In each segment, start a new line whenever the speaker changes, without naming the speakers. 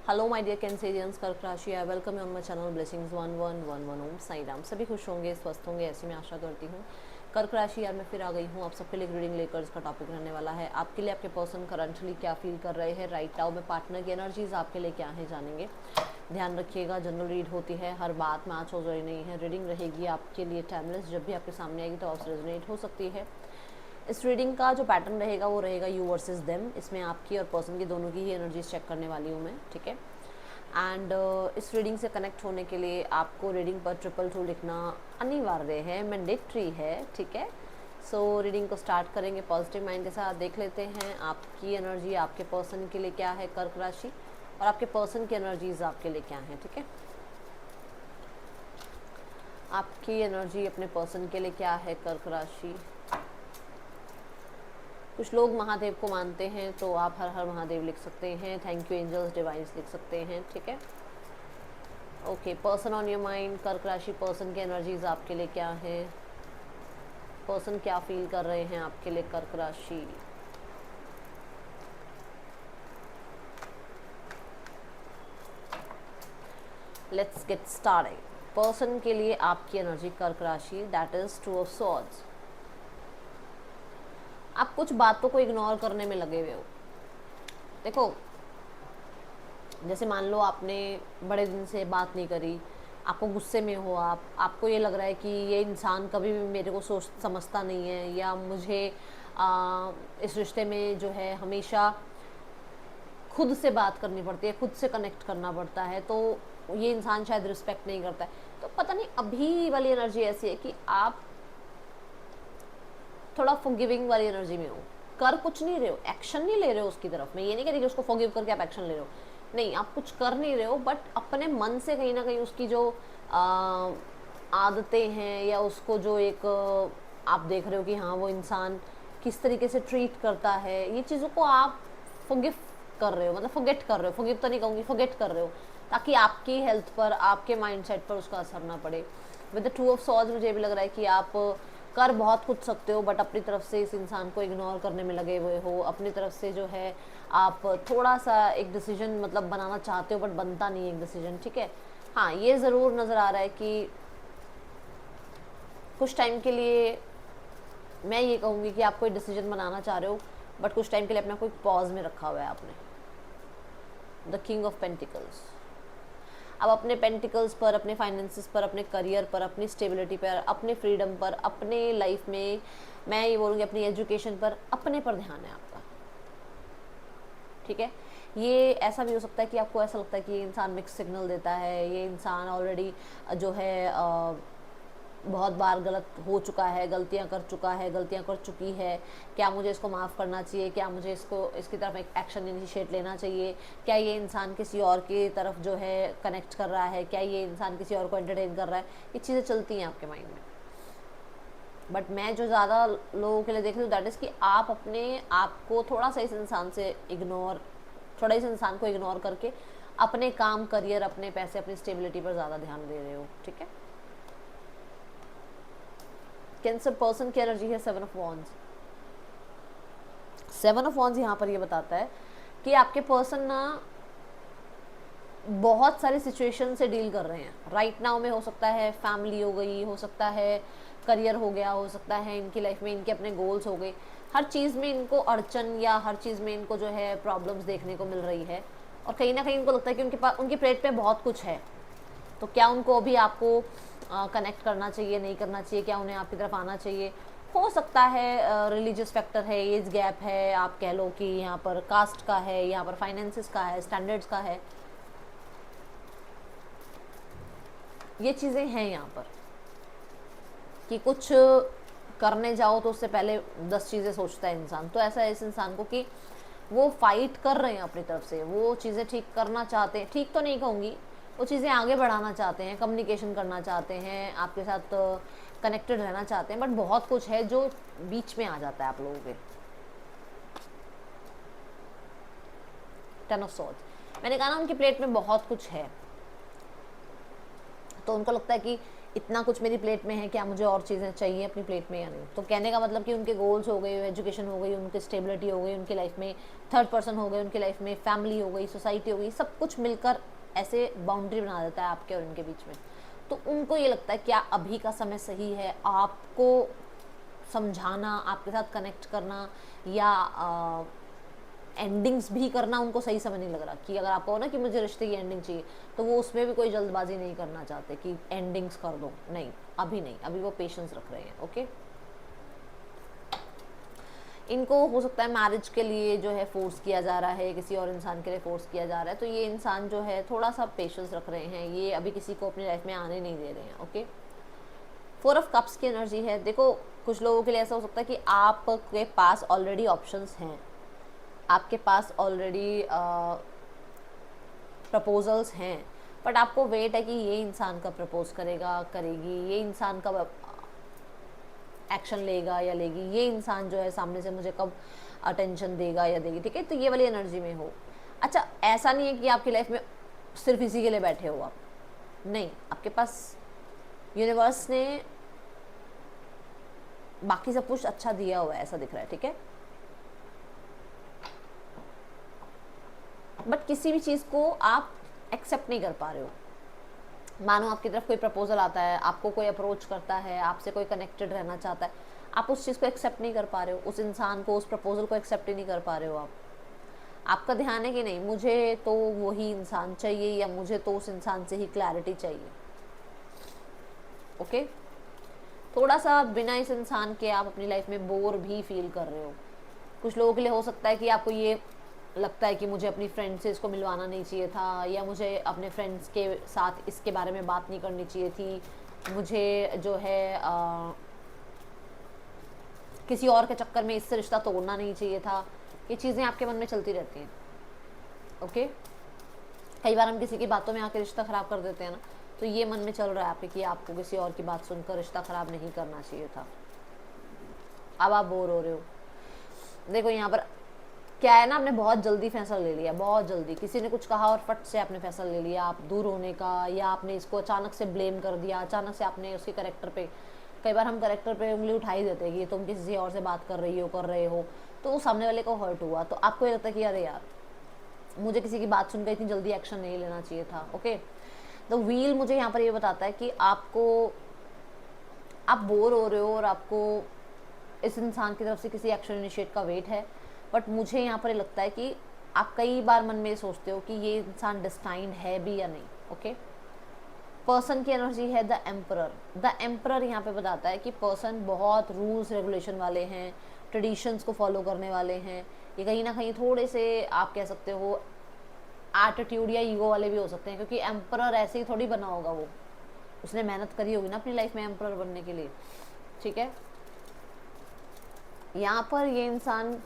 Hello my dear Cancerians, कर्क राशि, I welcome you on my channel blessings 1111 ओम साई राम। सभी खुश होंगे, स्वस्थ होंगे, ऐसी मैं आशा करती हूँ। कर्क राशि यार, मैं फिर आ गई हूँ आप सबके लिए रीडिंग लेकर। इसका टॉपिक रहने वाला है आपके लिए आपके पर्सन करंटली क्या फील कर रहे हैं राइट नाउ में, पार्टनर की एनर्जीज आपके लिए क्या है जानेंगे। ध्यान रखिएगा, जनरल रीड होती है, हर बात मैच हो रही नहीं है। रीडिंग रहेगी आपके लिए टाइमलेस, जब भी आपके सामने आएगी तो आपसे रेजोनेट हो सकती है। इस रीडिंग का जो पैटर्न रहेगा वो रहेगा यू वर्सेस देम। इसमें आपकी और पर्सन की दोनों की ही एनर्जीज चेक करने वाली हूँ मैं, ठीक है। एंड इस रीडिंग से कनेक्ट होने के लिए आपको रीडिंग पर 222 लिखना अनिवार्य है, मैंडेटरी है, ठीक है। सो रीडिंग को स्टार्ट करेंगे पॉजिटिव माइंड के साथ। देख लेते हैं आपकी एनर्जी आपके पर्सन के लिए क्या है कर्क राशि, और आपके पर्सन की एनर्जीज आपके लिए क्या है, ठीक है। आपकी एनर्जी अपने पर्सन के लिए क्या है कर्क राशि। कुछ लोग महादेव को मानते हैं तो आप हर हर महादेव लिख सकते हैं, थैंक यू एंजल्स डिवाइस लिख सकते हैं, ठीक है। Okay, person on your mind कर्क राशि, पर्सन की एनर्जीज आपके लिए क्या है, पर्सन क्या फील कर रहे हैं आपके लिए कर्क राशि। Let's get started. पर्सन के लिए आपकी एनर्जी कर्क राशि, दैट इज 2 ऑफ सॉर्ड्स। आप कुछ बातों को इग्नोर करने में लगे हुए हो। देखो, जैसे मान लो आपने बड़े दिन से बात नहीं करी, आपको गुस्से में हो, आपको ये लग रहा है कि ये इंसान कभी भी मेरे को सोच समझता नहीं है, या मुझे इस रिश्ते में जो है हमेशा खुद से बात करनी पड़ती है, खुद से कनेक्ट करना पड़ता है, तो ये इंसान शायद रिस्पेक्ट नहीं करता है। तो पता नहीं अभी वाली एनर्जी ऐसी है कि आप थोड़ा फॉरगिविंग वाली एनर्जी में हो, कर कुछ नहीं रहे हो, एक्शन नहीं ले रहे हो उसकी तरफ। मैं ये नहीं कह रही कि उसको फॉरगिव करके आप एक्शन ले रहे हो, नहीं, आप कुछ कर नहीं रहे हो, बट अपने मन से कहीं ना कहीं उसकी जो आदतें हैं, या उसको जो एक आप देख रहे हो कि हाँ वो इंसान किस तरीके से ट्रीट करता है, ये चीज़ों को आप फॉरगिव कर रहे हो, मतलब फॉरगेट कर रहे हो, फॉरगिव तो नहीं कहूँगी, फॉरगेट कर रहे हो, ताकि आपकी हेल्थ पर, आपके माइंडसेट पर उसका असर ना पड़े। विद द 2 ऑफ सॉर्ड्स मुझे भी लग रहा है कि आप कर बहुत कुछ सकते हो, बट अपनी तरफ से इस इंसान को इग्नोर करने में लगे हुए हो। अपनी तरफ से जो है आप थोड़ा सा एक डिसीजन मतलब बनाना चाहते हो, बट बनता नहीं है एक डिसीजन, ठीक है। हाँ, ये ज़रूर नज़र आ रहा है कि कुछ टाइम के लिए मैं ये कहूँगी कि आप कोई डिसीजन बनाना चाह रहे हो, बट कुछ टाइम के लिए अपना कोई पॉज में रखा हुआ है आपने। The king of pentacles. अब अपने पेंटिकल्स पर, अपने फाइनेंसेस पर, अपने करियर पर, अपनी स्टेबिलिटी पर, अपने फ्रीडम पर, अपने लाइफ में, मैं ये बोलूँगी अपनी एजुकेशन पर, अपने पर ध्यान है आपका, ठीक है। ये ऐसा भी हो सकता है कि आपको ऐसा लगता है कि ये इंसान मिक्स सिग्नल देता है, ये इंसान ऑलरेडी जो है बहुत बार गलत हो चुका है, गलतियां कर चुका है, गलतियां कर चुकी है, क्या मुझे इसको माफ़ करना चाहिए, क्या मुझे इसको इसकी तरफ एक एक्शन इनिशिएट लेना चाहिए, क्या ये इंसान किसी और की तरफ जो है कनेक्ट कर रहा है, क्या ये इंसान किसी और को एंटरटेन कर रहा है, ये चीज़ें चलती हैं आपके माइंड में। बट मैं जो ज़्यादा लोगों के लिए देख रही हूँ दैट इज़ कि आप अपने आप को थोड़ा सा इस इंसान से इग्नोर, थोड़ा इस इंसान को इग्नोर करके अपने काम, करियर, अपने पैसे, अपनी स्टेबिलिटी पर ज़्यादा ध्यान दे रहे हो, ठीक है। कैंसर पर्सन की एनर्जी है 7 ऑफ वॉन्ड्स। 7 ऑफ वॉन्ड्स यहाँ पर ये बताता है कि आपके पर्सन ना बहुत सारी सिचुएशन से डील कर रहे हैं राइट नाउ में। हो सकता है फैमिली हो गई, हो सकता है करियर हो गया, हो सकता है इनकी लाइफ में इनके अपने गोल्स हो गए, हर चीज़ में इनको अड़चन या हर चीज़ में इनको जो है प्रॉब्लम्स देखने को मिल रही है, और कहीं ना कहीं इनको लगता है कि उनके पास, उनकी प्लेट पे बहुत कुछ है। तो क्या उनको अभी आपको कनेक्ट करना चाहिए, नहीं करना चाहिए, क्या उन्हें आपकी तरफ आना चाहिए। हो सकता है रिलीजियस फैक्टर है, एज गैप है, आप कह लो कि यहाँ पर कास्ट का है, यहाँ पर फाइनेंसिस का है, स्टैंडर्ड्स का है, ये चीज़ें हैं यहाँ पर कि कुछ करने जाओ तो उससे पहले 10 चीज़ें सोचता है इंसान। तो ऐसा है इस इंसान को कि वो फाइट कर रहे हैं अपनी तरफ से, वो चीज़ें ठीक करना चाहते हैं, ठीक तो नहीं कहूँगी, वो चीज़ें आगे बढ़ाना चाहते हैं, कम्युनिकेशन करना चाहते हैं, आपके साथ कनेक्टेड रहना चाहते हैं, बट बहुत कुछ है जो बीच में आ जाता है आप लोगों के। 10 ऑफ सॉर्ड्स, मैंने कहा ना उनकी प्लेट में बहुत कुछ है, तो उनको लगता है कि इतना कुछ मेरी प्लेट में है, क्या मुझे और चीज़ें चाहिए अपनी प्लेट में या नहीं। तो कहने का मतलब कि उनके गोल्स हो गए, एजुकेशन हो गई, उनकी स्टेबिलिटी हो गई उनकी लाइफ में, थर्ड पर्सन हो गए उनकी लाइफ में, फैमिली हो गई, सोसाइटी हो गई, सब कुछ मिलकर ऐसे बाउंड्री बना देता है आपके और उनके बीच में। तो उनको ये लगता है क्या अभी का समय सही है, आपको समझाना, आपके साथ कनेक्ट करना या एंडिंग्स भी करना उनको सही समझ नहीं लग रहा। कि अगर आपको हो ना कि मुझे रिश्ते की एंडिंग चाहिए, तो वो उसमें भी कोई जल्दबाजी नहीं करना चाहते कि एंडिंग्स कर दो, नहीं अभी नहीं, अभी वो पेशेंस रख रहे हैं। ओके, इनको हो सकता है मैरिज के लिए जो है फोर्स किया जा रहा है, किसी और इंसान के लिए फोर्स किया जा रहा है, तो ये इंसान जो है थोड़ा सा पेशेंस रख रहे हैं, ये अभी किसी को अपनी लाइफ में आने नहीं दे रहे हैं। ओके, 4 ऑफ कप्स की एनर्जी है। देखो कुछ लोगों के लिए ऐसा हो सकता है कि आपके पास ऑलरेडी ऑप्शंस हैं, आपके पास ऑलरेडी प्रपोजल्स हैं, बट आपको वेट है कि ये इंसान कब प्रपोज करेगा, करेगी, ये इंसान कब एक्शन लेगा या लेगी, ये इंसान जो है सामने से मुझे कब अटेंशन देगा या देगी। ठीक है, तो ये वाली एनर्जी में हो। अच्छा, ऐसा नहीं है कि आपकी लाइफ में सिर्फ इसी के लिए बैठे हो आप, नहीं, आपके पास यूनिवर्स ने बाकी सब कुछ अच्छा दिया हुआ है, ऐसा दिख रहा है। ठीक है, बट किसी भी चीज़ को आप एक्सेप्ट नहीं कर पा रहे हो। मानो आपकी तरफ कोई प्रपोजल आता है, आपको कोई अप्रोच करता है, आपसे कोई कनेक्टेड रहना चाहता है, आप उस चीज़ को एक्सेप्ट नहीं कर पा रहे हो, उस इंसान को, उस प्रपोजल को एक्सेप्ट ही नहीं कर पा रहे हो आप। आपका ध्यान है कि नहीं मुझे तो वही इंसान चाहिए या मुझे तो उस इंसान से ही क्लैरिटी चाहिए। ओके, थोड़ा सा बिना इस इंसान के आप अपनी लाइफ में बोर भी फील कर रहे हो। कुछ लोगों के लिए हो सकता है कि आपको ये लगता है कि मुझे अपनी फ्रेंड से इसको मिलवाना नहीं चाहिए था, या मुझे अपने फ्रेंड्स के साथ इसके बारे में बात नहीं करनी चाहिए थी, मुझे जो है किसी और के चक्कर में इससे रिश्ता तोड़ना नहीं चाहिए था। ये चीज़ें आपके मन में चलती रहती हैं। ओके, कई बार हम किसी की बातों में आके रिश्ता ख़राब कर देते हैं ना, तो ये मन में चल रहा है आपके कि आपको किसी और की बात सुनकर रिश्ता ख़राब नहीं करना चाहिए था। अब आप बोर हो रहे हो। देखो यहाँ पर क्या है ना, आपने बहुत जल्दी फैसला ले लिया, बहुत जल्दी किसी ने कुछ कहा और फट से आपने फैसला ले लिया आप दूर होने का, या आपने इसको अचानक से ब्लेम कर दिया, अचानक से आपने उसके करेक्टर पे, कई बार हम करेक्टर पे उंगली उठा ही देते हैं कि तुम किसी और से बात कर रही हो, कर रहे हो, तो वो सामने वाले को हर्ट हुआ, तो आपको ये लगता है कि अरे यार मुझे किसी की बात सुनकर इतनी जल्दी एक्शन नहीं लेना चाहिए था। ओके, द व्हील मुझे यहाँ पर ये बताता है कि आपको, आप बोर हो रहे हो और आपको इस इंसान की तरफ से किसी एक्शन इनिशिएट का वेट है, बट मुझे यहाँ पर लगता है कि आप कई बार मन में सोचते हो कि ये इंसान डिस्टाइंड है भी या नहीं। ओके, पर्सन की एनर्जी है द एम्परर। द एम्परर यहाँ पे बताता है कि पर्सन बहुत रूल्स रेगुलेशन वाले हैं, ट्रेडिशंस को फॉलो करने वाले हैं, ये कहीं ना कहीं थोड़े से आप कह सकते हो एटीट्यूड या ईगो वाले भी हो सकते हैं, क्योंकि एम्परर ऐसे ही थोड़ी बना होगा, वो उसने मेहनत करी होगी ना अपनी लाइफ में एम्परर बनने के लिए। ठीक है, यहाँ पर ये इंसान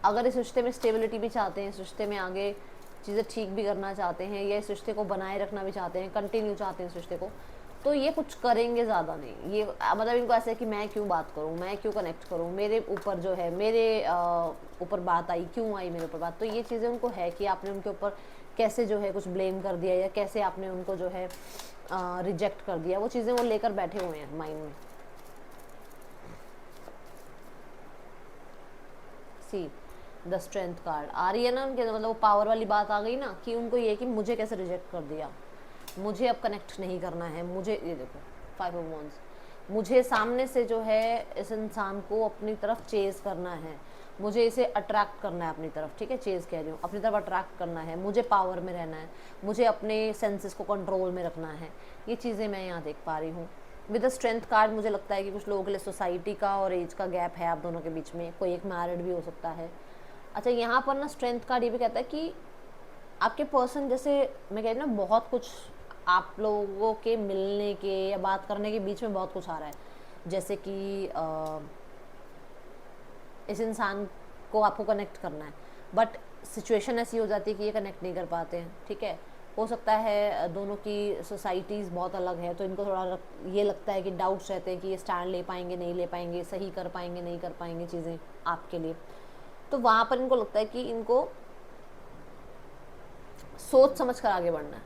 अगर इस रिश्ते में स्टेबिलिटी भी चाहते हैं, इस रिश्ते में आगे चीज़ें ठीक भी करना चाहते हैं, या इस रिश्ते को बनाए रखना भी चाहते हैं, कंटिन्यू चाहते हैं इस रिश्ते को, तो ये कुछ करेंगे ज़्यादा नहीं। ये मतलब इनको ऐसे है कि मैं क्यों बात करूँ, मैं क्यों कनेक्ट करूँ, मेरे ऊपर जो है, मेरे ऊपर बात आई, क्यों आई मेरे ऊपर बात। तो ये चीज़ें उनको है कि आपने उनके ऊपर कैसे जो है कुछ ब्लेम कर दिया, या कैसे आपने उनको जो है रिजेक्ट कर दिया, वो चीज़ें वो लेकर बैठे हुए हैं माइंड में। सी द स्ट्रेंथ कार्ड आ रही है ना उनके, मतलब वो पावर वाली बात आ गई ना, कि उनको ये कि मुझे कैसे रिजेक्ट कर दिया, मुझे अब कनेक्ट नहीं करना है, मुझे ये देखो 5 ऑफ वांड्स, मुझे सामने से जो है इस इंसान को अपनी तरफ चेज करना है, मुझे इसे अट्रैक्ट करना है अपनी तरफ। ठीक है, चेज कह रही हूँ, अपनी तरफ अट्रैक्ट करना है, मुझे पावर में रहना है, मुझे अपने सेंसेस को कंट्रोल में रखना है। ये चीज़ें मैं यहाँ देख पा रही हूँ। विद द स्ट्रेंथ कार्ड मुझे लगता है कि कुछ लोगों के लिए सोसाइटी का और एज का गैप है आप दोनों के बीच में, कोई एक मैरिड भी हो सकता है। अच्छा, यहाँ पर ना स्ट्रेंथ कार्ड ये भी कहता है कि आपके पर्सन, जैसे मैं कह रही हूँ ना, बहुत कुछ आप लोगों के मिलने के या बात करने के बीच में बहुत कुछ आ रहा है, जैसे कि इस इंसान को आपको कनेक्ट करना है, बट सिचुएशन ऐसी हो जाती है कि ये कनेक्ट नहीं कर पाते हैं। ठीक है, हो सकता है दोनों की सोसाइटीज़ बहुत अलग है, तो इनको थोड़ा ये लगता है कि डाउट्स रहते हैं कि ये स्टैंड ले पाएंगे नहीं ले पाएंगे, सही कर पाएंगे नहीं कर पाएंगे चीज़ें आपके लिए। तो वहाँ पर इनको लगता है कि इनको सोच समझ कर आगे बढ़ना है।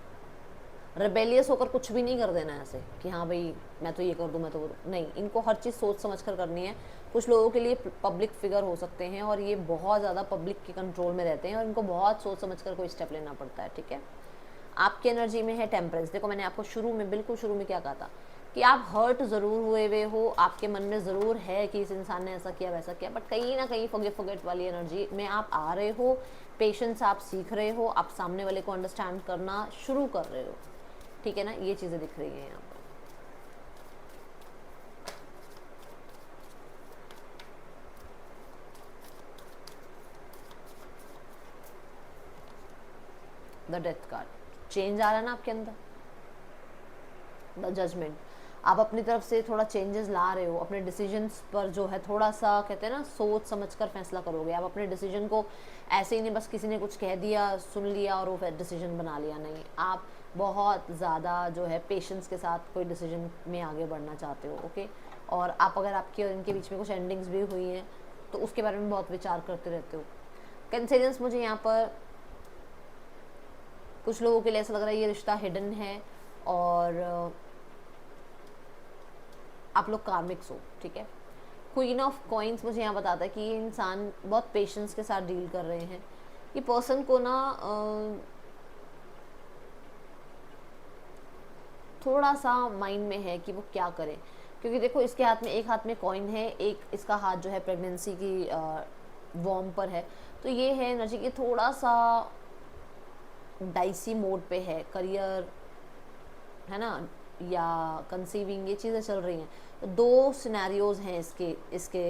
रेबेलियस होकर कुछ भी नहीं कर देना है ऐसे कि हाँ भाई मैं तो ये कर दूँ, मैं तो वो नहीं, इनको हर चीज़ सोच समझ कर करनी है। कुछ लोगों के लिए पब्लिक फिगर हो सकते हैं और ये बहुत ज़्यादा पब्लिक के कंट्रोल में रहते हैं और इनको बहुत सोच समझ कर कोई स्टेप लेना पड़ता है, ठीक है। आपकी एनर्जी में है टेम्परेंस। देखो मैंने आपको शुरू में, बिल्कुल शुरू में क्या कहा था कि आप हर्ट ज़रूर हुए हो, आपके मन में ज़रूर है कि इस इंसान ने ऐसा किया वैसा किया, बट कहीं ना कहीं फॉरगेट वाली एनर्जी में आप आ रहे हो। पेशेंस आप सीख रहे हो, आप सामने वाले को अंडरस्टैंड करना शुरू कर रहे हो, ठीक है ना। ये चीज़ें दिख रही हैं यहाँ पर। द डेथ कार्ड, चेंज आ रहा है ना आपके अंदर, द जजमेंट। आप अपनी तरफ से थोड़ा चेंजेस ला रहे हो, अपने डिसीजंस पर जो है थोड़ा सा कहते हैं ना सोच समझकर फैसला करोगे। आप अपने डिसीजन को ऐसे ही नहीं बस किसी ने कुछ कह दिया, सुन लिया और वो डिसीजन बना लिया, नहीं। आप बहुत ज़्यादा जो है पेशेंस के साथ कोई डिसीजन में आगे बढ़ना चाहते हो, ओके। और आप अगर आपकी और इनके बीच में कुछ एंडिंग्स भी हुई हैं तो उसके बारे में बहुत विचार करते रहते हो। कंसेजेंस मुझे यहाँ पर कुछ लोगों के लिए ऐसा लग रहा है ये रिश्ता हिडन है और आप लोग कार्मिक्स हो, ठीक है। क्वीन ऑफ कॉइन्स मुझे यहाँ बताता है कि ये इंसान बहुत पेशेंस के साथ डील कर रहे हैं। ये पर्सन को ना थोड़ा सा माइंड में है कि वो क्या करे, क्योंकि देखो इसके हाथ में, एक हाथ में कॉइन है, एक इसका हाथ जो है प्रेगनेंसी की वॉर्म पर है। तो ये है एनर्जी कि थोड़ा सा डाइसी मोड पे है, करियर है ना या कंसीविंग, ये चीज़ें चल रही हैं। तो दो सिनेरियोज़ हैं इसके इसके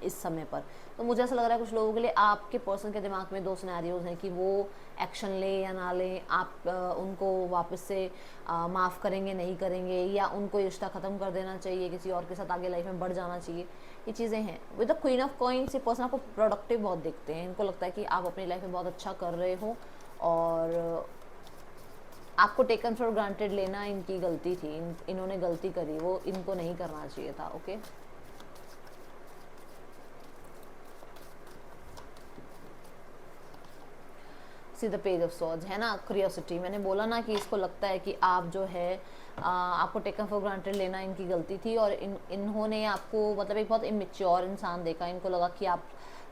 इस समय पर। तो मुझे ऐसा लग रहा है कुछ लोगों के लिए आपके पर्सन के दिमाग में दो सिनेरियोज़ हैं कि वो एक्शन ले या ना ले, आप उनको वापस से माफ़ करेंगे नहीं करेंगे, या उनको रिश्ता ख़त्म कर देना चाहिए, किसी और के साथ आगे लाइफ में बढ़ जाना चाहिए। ये चीज़ें हैं। With the queen of coins ये पर्सन आपको प्रोडक्टिव बहुत देखते हैं, इनको लगता है कि आप अपनी लाइफ में बहुत अच्छा कर रहे हो और आपको टेकन फॉर ग्रांटेड लेना इनकी गलती थी। इन्होंने गलती करी, वो इनको नहीं करना चाहिए था, okay. See the page of swords है ना, क्यूरियोसिटी। मैंने बोला ना कि इसको लगता है कि आप जो है आपको टेकन फॉर ग्रांटेड लेना इनकी गलती थी और इन्होंने आपको मतलब एक बहुत इमेच्योर इंसान देखा। इनको लगा कि आप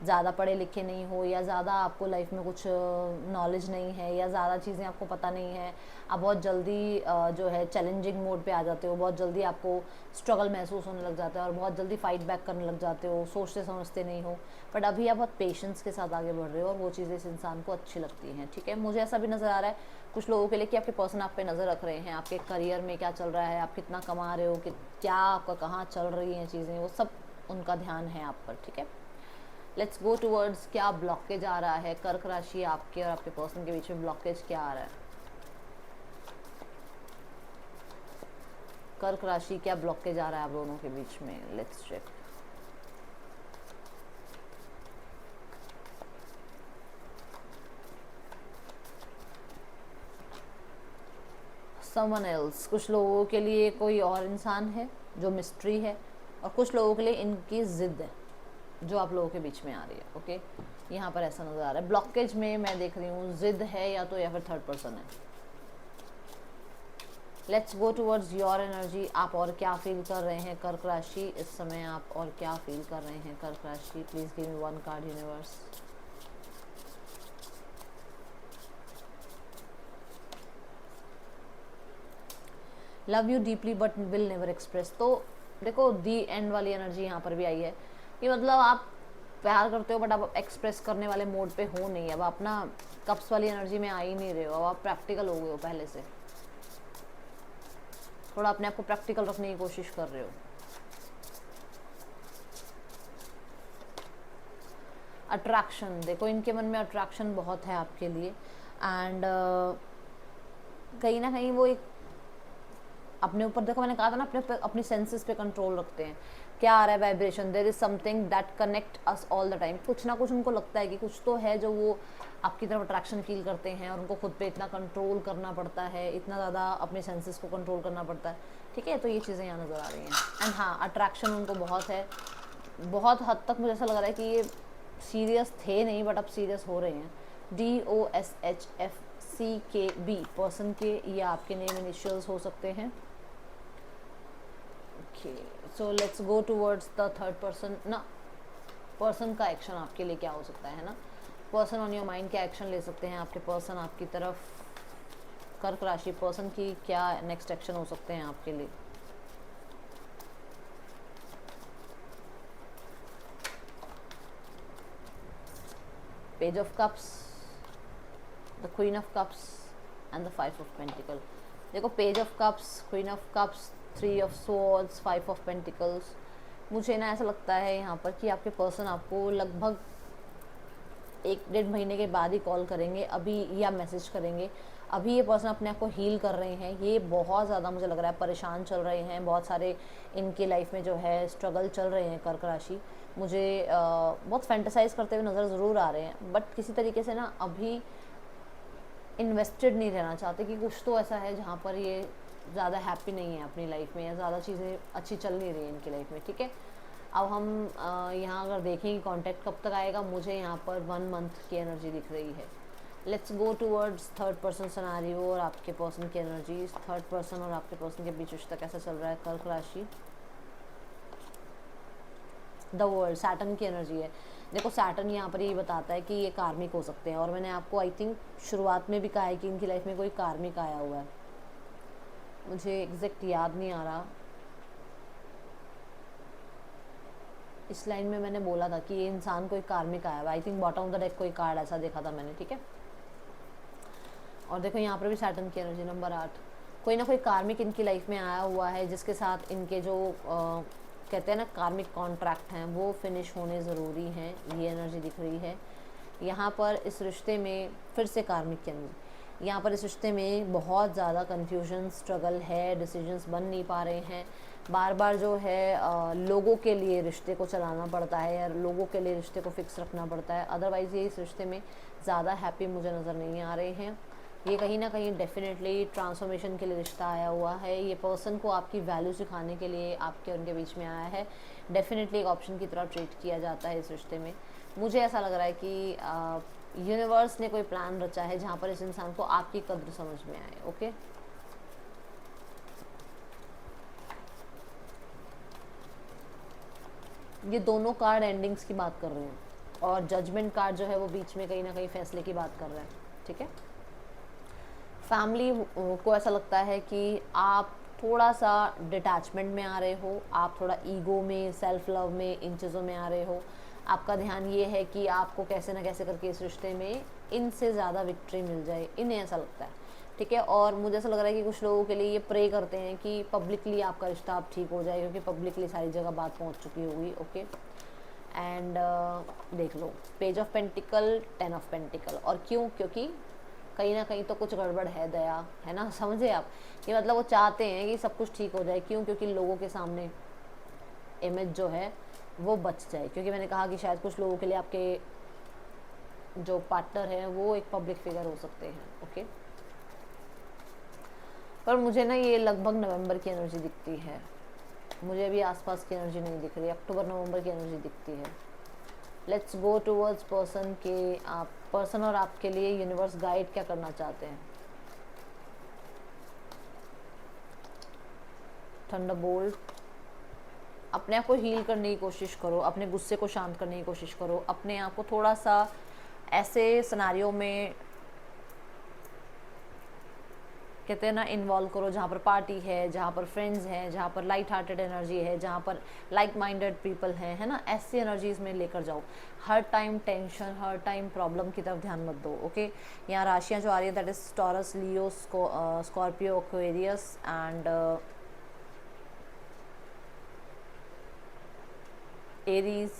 ज़्यादा पढ़े लिखे नहीं हो या ज़्यादा आपको लाइफ में कुछ नॉलेज नहीं है या ज़्यादा चीज़ें आपको पता नहीं है। आप बहुत जल्दी जो है चैलेंजिंग मोड पे आ जाते हो, बहुत जल्दी आपको स्ट्रगल महसूस होने लग जाता है और बहुत जल्दी फाइट बैक करने लग जाते हो, सोचते समझते नहीं हो। बट अभी आप बहुत पेशेंस के साथ आगे बढ़ रहे हो और वो चीज़ें इस इंसान को अच्छी लगती हैं, ठीक है। मुझे ऐसा भी नज़र आ रहा है कुछ लोगों के लिए कि आपके पर्सन आप पे नज़र रख रहे हैं, आपके करियर में क्या चल रहा है, आप कितना कमा रहे हो, कि क्या आपका कहाँ चल रही हैं चीज़ें, वो सब उनका ध्यान है आप पर, ठीक है। लेट्स गो टूवर्ड्स क्या ब्लॉकेज आ रहा है कर्क राशि आपके और आपके पर्सन के बीच में। ब्लॉकेज क्या आ रहा है कर्क राशि, क्या ब्लॉकेज आ रहा है आप दोनों के बीच में, लेट्स चेक। समवन एल्स, कुछ लोगों के लिए कोई और इंसान है जो मिस्ट्री है और कुछ लोगों के लिए इनकी जिद है जो आप लोगों के बीच में आ रही है, ओके। यहाँ पर ऐसा नज़र आ रहा है ब्लॉकेज में, मैं देख रही हूँ जिद है या तो या फिर थर्ड पर्सन है। Let's go towards your energy. आप और क्या फील कर रहे हैं कर्क राशि इस समय, आप और क्या फील कर रहे हैं कर्क राशि। Please give me one card universe. Love you deeply but will never express. तो देखो दी एंड वाली एनर्जी यहाँ पर भी आई है कि मतलब आप प्यार करते हो बट आप एक्सप्रेस करने वाले मोड पे हो नहीं। अब आप ना कप्स वाली एनर्जी में आ ही नहीं रहे हो, अब आप प्रैक्टिकल हो गए हो पहले से, थोड़ा अपने आप को प्रैक्टिकल रखने की कोशिश कर रहे हो। अट्रैक्शन, देखो इनके मन में अट्रैक्शन बहुत है आपके लिए एंड कहीं ना कहीं वो एक अपने ऊपर, देखो मैंने कहा था ना अपनी सेंसेस पे कंट्रोल रखते हैं। क्या आ रहा है vibration, there is something that connect us all the time. कुछ ना कुछ उनको लगता है कि कुछ तो है जो वो आपकी तरफ अट्रैक्शन फील करते हैं और उनको खुद पे इतना कंट्रोल करना पड़ता है, इतना ज़्यादा अपने सेंसेस को कंट्रोल करना पड़ता है, ठीक है। तो ये चीज़ें यहाँ नज़र आ रही हैं एंड हाँ अट्रैक्शन उनको बहुत है, बहुत हद तक मुझे ऐसा लग रहा है कि ये सीरियस थे नहीं बट अब सीरियस हो रहे हैं। DOSHFC CKB पर्सन के, ये आपके नेम इनिशियल्स हो सकते हैं। Okay, so let's go towards the third person ना। पर्सन का एक्शन आपके लिए क्या हो सकता है ना, पर्सन ऑन योर माइंड क्या एक्शन ले सकते हैं आपके पर्सन आपकी तरफ। कर्क राशि पर्सन की क्या नेक्स्ट एक्शन हो सकते हैं आपके लिए। Page of cups, the queen of cups and the 5 of pentacle. देखो page of cups, queen of cups, 3 of swords, 5 of pentacles. मुझे ना ऐसा लगता है यहाँ पर कि आपके पर्सन आपको लगभग 1-1.5 महीने के बाद ही कॉल करेंगे अभी, या मैसेज करेंगे। अभी ये पर्सन अपने आप को हील कर रहे हैं, ये बहुत ज़्यादा मुझे लग रहा है परेशान चल रहे हैं, बहुत सारे इनकी लाइफ में जो है स्ट्रगल चल रहे हैं कर्क राशि। मुझे बहुत फैंटेसाइज करते हुए नज़र ज़रूर आ रहे हैं, बट किसी तरीके से ना अभी इन्वेस्टेड नहीं रहना चाहते कि कुछ तो ऐसा है जहाँ पर ये ज़्यादा हैप्पी नहीं है अपनी लाइफ में, या ज़्यादा चीज़ें अच्छी चल नहीं रही हैं इनकी लाइफ में। ठीक है, अब हम यहाँ अगर देखें कि कॉन्टैक्ट कब तक आएगा, मुझे यहाँ पर 1 मंथ की एनर्जी दिख रही है। Let's go towards third person scenario और आपके पर्सन की एनर्जीज। थर्ड पर्सन और आपके पर्सन के बीच रिश्ता कैसा चल रहा है कर्क राशि। द वर्ल्ड, सैटर्न की एनर्जी है। देखो सैटर्न यहाँ पर ये बताता है कि ये कार्मिक हो सकते हैं, और मैंने आपको आई थिंक शुरुआत में भी कहा है कि इनकी लाइफ में कोई कार्मिक आया हुआ है। मुझे एग्जैक्ट याद नहीं आ रहा, इस लाइन में मैंने बोला था कि ये इंसान कोई कार्मिक आया हुआ। I think bottom of the deck कोई कार्ड ऐसा देखा था मैंने। ठीक है, और देखो यहाँ पर भी सैटर्न की एनर्जी नंबर 8, कोई ना कोई कार्मिक इनकी लाइफ में आया हुआ है जिसके साथ इनके जो कहते हैं ना कार्मिक कॉन्ट्रैक्ट हैं वो फिनिश होने ज़रूरी हैं। ये एनर्जी दिख रही है यहाँ पर। इस रिश्ते में फिर से कार्मिक की एनर्जी, यहाँ पर इस रिश्ते में बहुत ज़्यादा कन्फ्यूजन स्ट्रगल है, डिसीजंस बन नहीं पा रहे हैं। बार बार जो है लोगों के लिए रिश्ते को चलाना पड़ता है, या लोगों के लिए रिश्ते को फिक्स रखना पड़ता है, अदरवाइज़ ये इस रिश्ते में ज़्यादा हैप्पी मुझे नज़र नहीं आ रहे हैं। ये कहीं ना कहीं डेफिनेटली ट्रांसफॉर्मेशन के लिए रिश्ता आया हुआ है। ये पर्सन को आपकी वैल्यू सिखाने के लिए आपके उनके बीच में आया है। डेफिनेटली एक ऑप्शन की तरह ट्रीट किया जाता है इस रिश्ते में। मुझे ऐसा लग रहा है कि यूनिवर्स ने कोई प्लान रचा है जहाँ पर इस इंसान को आपकी कद्र समझ में आए। ओके, ये दोनों कार्ड एंडिंग्स की बात कर रहे हैं, और जजमेंट कार्ड जो है वो बीच में कहीं ना कहीं फैसले की बात कर रहा है। ठीक है, फैमिली को ऐसा लगता है कि आप थोड़ा सा डिटैचमेंट में आ रहे हो, आप थोड़ा ईगो में, सेल्फ लव में, इन चीज़ों में आ रहे हो। आपका ध्यान ये है कि आपको कैसे ना कैसे करके इस रिश्ते में इनसे ज़्यादा विक्ट्री मिल जाए, इन्हें ऐसा लगता है। ठीक है, और मुझे ऐसा लग रहा है कि कुछ लोगों के लिए ये प्रे करते हैं कि पब्लिकली आपका रिश्ता अब ठीक हो जाए, क्योंकि पब्लिकली सारी जगह बात पहुँच चुकी होगी। ओके, एंड देख लो page of pentacle, 10 of pentacle. और क्यों? क्योंकि कहीं ना कहीं तो कुछ गड़बड़ है दया, है ना, समझे आप। ये मतलब वो चाहते हैं कि सब कुछ ठीक हो जाए। क्यों? क्योंकि लोगों के सामने इमेज जो है वो बच जाए। क्योंकि मैंने कहा कि शायद कुछ लोगों के लिए आपके जो पार्टनर है वो एक पब्लिक फिगर हो सकते हैं। ओके, पर मुझे ना ये लगभग नवंबर की एनर्जी दिखती है, मुझे अभी आसपास की एनर्जी नहीं दिख रही, अक्टूबर नवंबर की एनर्जी दिखती है। लेट्स गो टूवर्ड्स पर्सन के, आप पर्सन और आपके लिए यूनिवर्स गाइड क्या करना चाहते हैं। थंडरबोल्ट, अपने आप को हील करने की कोशिश करो, अपने गुस्से को शांत करने की कोशिश करो, अपने आप को थोड़ा सा ऐसे सिनेरियो में कहते हैं ना इन्वॉल्व करो जहाँ पर पार्टी है, जहाँ पर फ्रेंड्स हैं, जहाँ पर लाइट हार्टेड एनर्जी है, जहाँ पर लाइक माइंडेड पीपल हैं, है ना, ऐसी एनर्जीज में लेकर जाओ। हर टाइम टेंशन, हर टाइम प्रॉब्लम की तरफ ध्यान मत दो। ओके, यहाँ राशियाँ जो आ रही है that is taurus, Leo, Scorpio, Aquarius and Aries,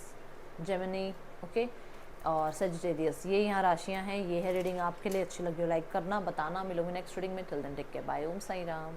Gemini, okay, और सजिटेरियस। ये यहाँ राशियाँ हैं। ये है रीडिंग, आपके लिए अच्छी लगी हो लाइक करना, बताना। मिलूंगी नेक्स्ट रीडिंग में। Till then take care, bye, Om Sai Ram.